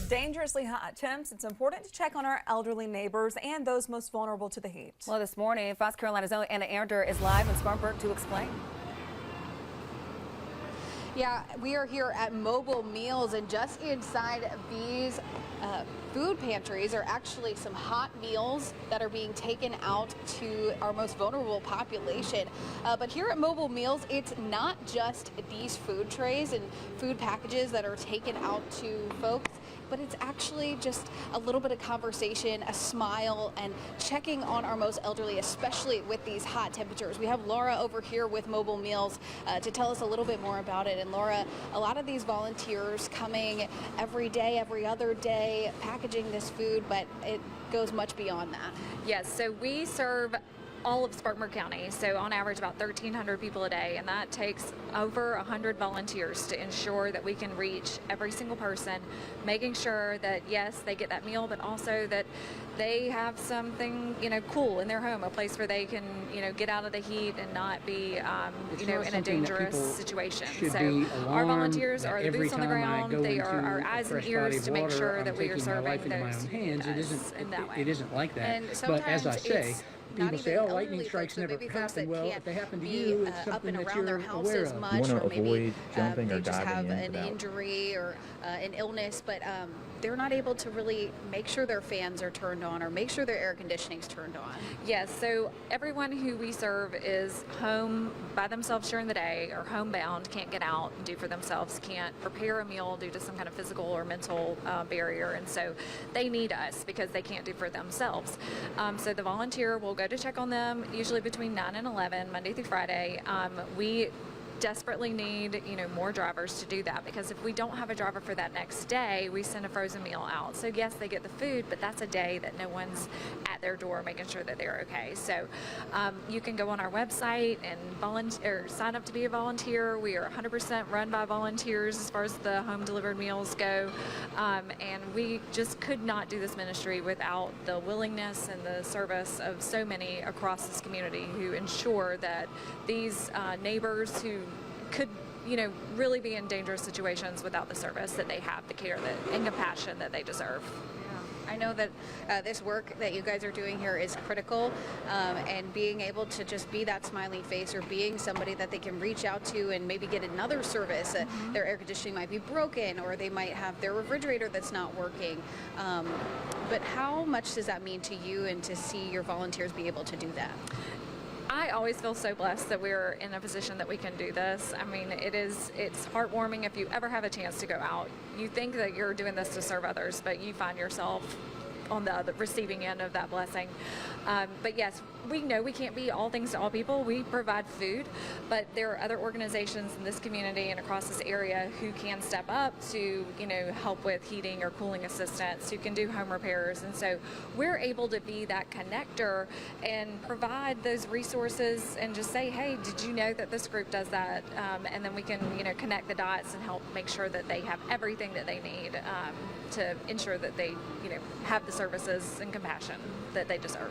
With dangerously hot temps, it's important to check on our elderly neighbors and those most vulnerable to the heat. Well, this morning, Fox Carolina's own Arinder is live in Spartanburg to explain. Yeah, we are here at Mobile Meals, and just inside these food pantries are actually some hot meals that are being taken out to our most vulnerable population. But here at Mobile Meals, it's not just these food trays and food packages that are taken out to folks, but it's actually just a little bit of conversation, a smile, and checking on our most elderly, especially with these hot temperatures. We have Laura over here with Mobile Meals to tell us a little bit more about it. And Laura, a lot of these volunteers coming every day, every other day, packaging this food, but it goes much beyond that. Yes, so we serve all of Spartanburg County, so on average about 1,300 people a day, and that takes over 100 volunteers to ensure that we can reach every single person, making sure that yes, they get that meal, but also that they have something, cool in their home, a place where they can, get out of the heat and not be, in a dangerous situation. So our volunteers are the boots on the ground. They are our eyes and ears to make sure that we are serving those in that way. It isn't like that. And but as I say, people say, oh, lightning elderly strikes folks, never maybe folks happen. that Well, can't if they happen to be you, it's up something and that around their you're house aware as of. much, You want or to maybe avoid jumping they or just have diving in an without. injury or an illness, but they're not able to really make sure their fans are turned on or make sure their air conditioning's turned on. Yes, so everyone who we serve is home by themselves during the day or homebound, can't get out and do for themselves, can't prepare a meal due to some kind of physical or mental barrier, and so they need us because they can't do for themselves. So the volunteer will go to check on them, usually between 9 and 11, Monday through Friday. We desperately need more drivers to do that, because if we don't have a driver for that next day, we send a frozen meal out. So yes, they get the food, but that's a day that no one's at their door making sure that they're okay. So you can go on our website and sign up to be a volunteer. We are 100% run by volunteers as far as the home delivered meals go, and we just could not do this ministry without the willingness and the service of so many across this community who ensure that these neighbors who could really be in dangerous situations without the service, that they have the care and compassion that they deserve. Yeah. I know that this work that you guys are doing here is critical, and being able to just be that smiling face or being somebody that they can reach out to and maybe get another service. Their air conditioning might be broken, or they might have their refrigerator that's not working. But how much does that mean to you and to see your volunteers be able to do that? I always feel so blessed that we're in a position that we can do this. I mean, it's heartwarming if you ever have a chance to go out. You think that you're doing this to serve others, but you find yourself on the receiving end of that blessing. But yes, we know we can't be all things to all people. We provide food, but there are other organizations in this community and across this area who can step up to, help with heating or cooling assistance, who can do home repairs. And so we're able to be that connector and provide those resources and just say, hey, did you know that this group does that? And then we can, connect the dots and help make sure that they have everything that they need to ensure that they, have the services and compassion that they deserve.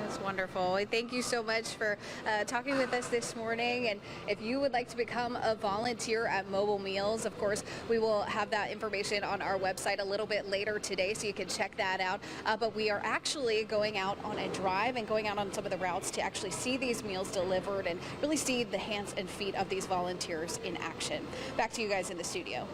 That's wonderful. Thank you so much for talking with us this morning. And if you would like to become a volunteer at Mobile Meals, of course, we will have that information on our website a little bit later today, so you can check that out. But we are actually going out on a drive and going out on some of the routes to actually see these meals delivered and really see the hands and feet of these volunteers in action. Back to you guys in the studio.